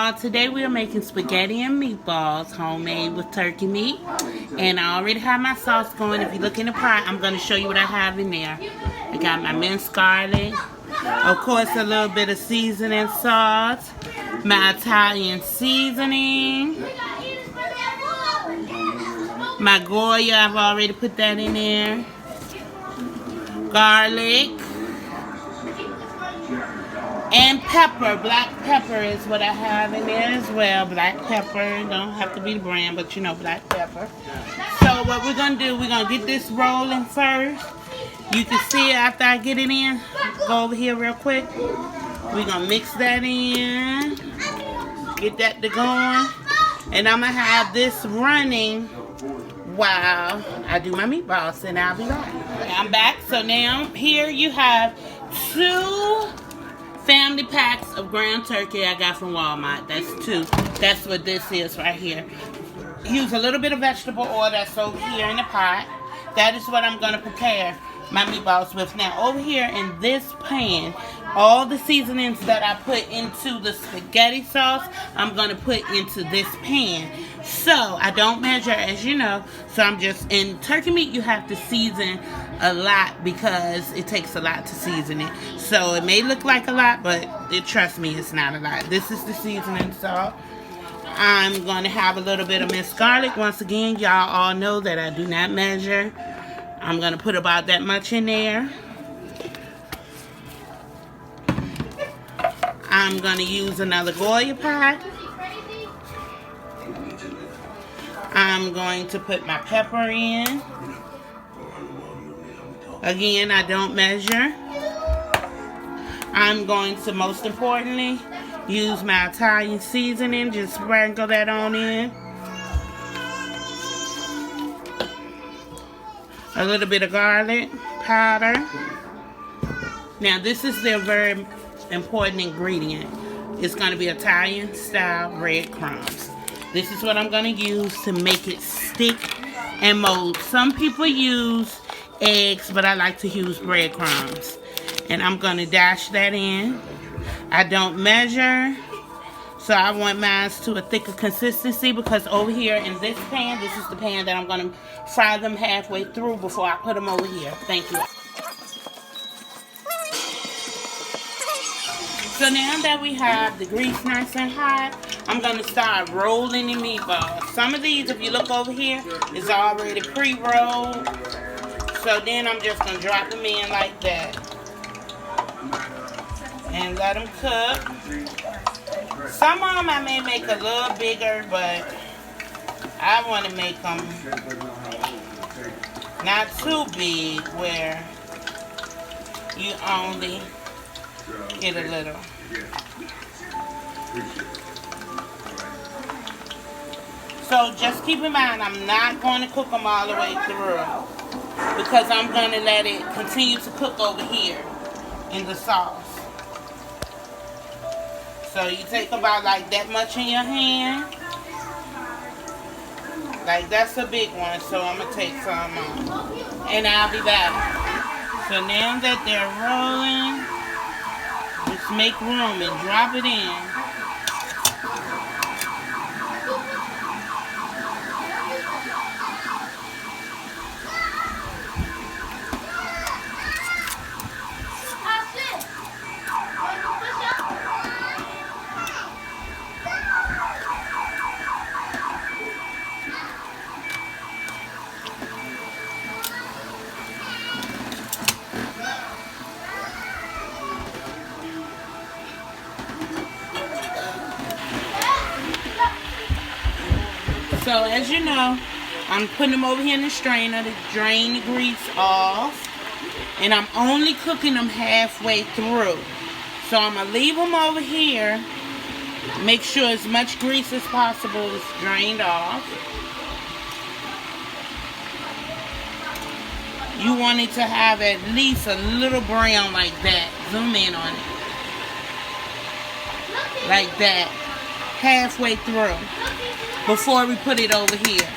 y'all, today we are making spaghetti and meatballs, homemade with turkey meat. And I already have my sauce going. If you look in the pot, I'm going to show you what I have in there. I got my minced garlic, of course a little bit of seasoning salt, my Italian seasoning, my Goya, I've already put that in there, garlic, and pepper. Black pepper is what I have in there as well. Black pepper. Don't have to be the brand, but you know, black pepper. So what we're going to do, we're going to get this rolling first. You can see after I get it in. Go over here real quick. We're going to mix that in. Get that to going. And I'm going to have this running while I do my meatballs. And I'll be back. Okay, I'm back. So now here you have 2 family packs of ground turkey I got from Walmart. That's 2. That's what this is right here. Use a little bit of vegetable oil that's over here in the pot. That is what I'm going to prepare my meatballs with. Now over here in this pan, all the seasonings that I put into the spaghetti sauce, I'm going to put into this pan. So I don't measure, as you know. So I'm just, in turkey meat you have to season a lot because it takes a lot to season it. So it may look like a lot, but trust me, it's not a lot. This is the seasoning salt. I'm going to have a little bit of minced garlic. Once again, y'all all know that I do not measure. I'm going to put about that much in there. I'm going to use another Goya pot. I'm going to put my pepper in. Again, I don't measure. I'm going to, most importantly, use my Italian seasoning. Just sprinkle that on in. A little bit of garlic powder. Now, this is the very important ingredient. It's going to be Italian style breadcrumbs. This is what I'm going to use to make it stick and mold. Some people use eggs, but I like to use breadcrumbs. And I'm going to dash that in. I don't measure, so I want mine to a thicker consistency because over here in this pan, this is the pan that I'm going to fry them halfway through before I put them over here. Thank you. So now that we have the grease nice and hot, I'm going to start rolling the meatballs. Some of these, if you look over here, is already pre-rolled. So then I'm just going to drop them in like that. And let them cook. Some of them I may make a little bigger, but I want to make them not too big where you only get a little. So just keep in mind, I'm not going to cook them all the way through because I'm going to let it continue to cook over here in the sauce. So you take about like that much in your hand. Like that's a big one, so I'm going to take some and I'll be back. So now that they're rolling, just make room and drop it in. So as you know, I'm putting them over here in the strainer to drain the grease off. And I'm only cooking them halfway through. So I'm going to leave them over here. Make sure as much grease as possible is drained off. You want it to have at least a little brown like that. Zoom in on it. Like that. Halfway through. Before we put it over here.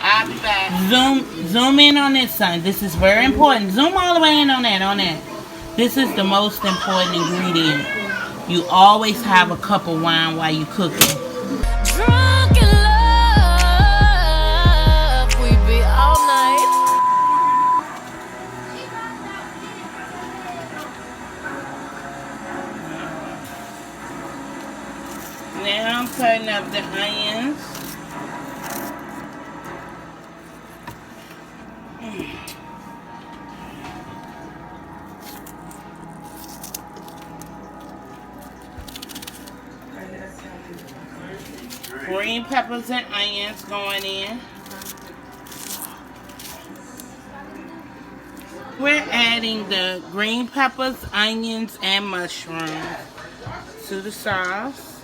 I'll be back. Zoom in on this, son. This is very important. Zoom all the way in on that, This is the most important ingredient. You always have a cup of wine while you cooking. Drunk in love, we be all night. Now I'm cutting up the onions. Green peppers and onions going in. We're adding the green peppers, onions, and mushrooms to the sauce.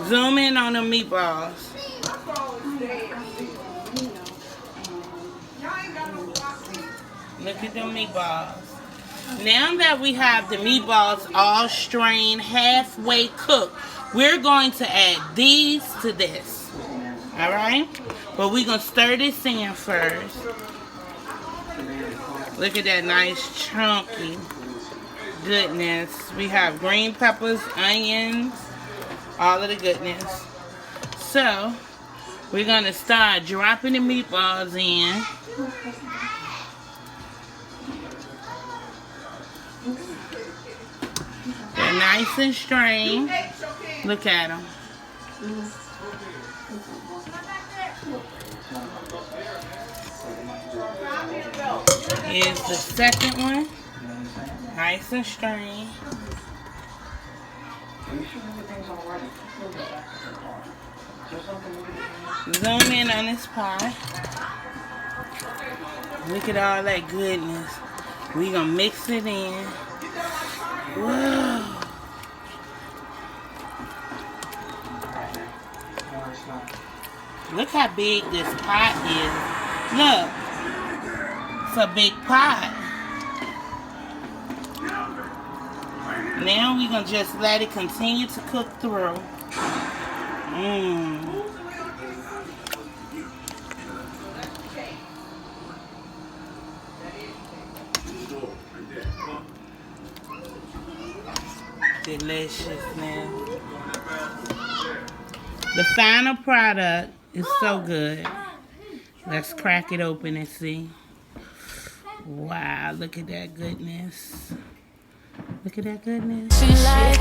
Zoom in on the meatballs. Look at the meatballs. Now that we have the meatballs all strained, halfway cooked, we're going to add these to this. Alright? But we're going to stir this in first. Look at that nice chunky goodness. We have green peppers, onions, all of the goodness. So, we're going to start dropping the meatballs in. They're nice and strained. Look at them. Here's the second one. Nice and strained. Zoom in on this pie. Look at all that goodness. We're going to mix it in. Whoa. Look how big this pot is. Look. It's a big pot. Now we're going to just let it continue to cook through. Deliciousness. The final product is so good. Let's crack it open and see. Wow, look at that goodness. Look at that goodness. She likes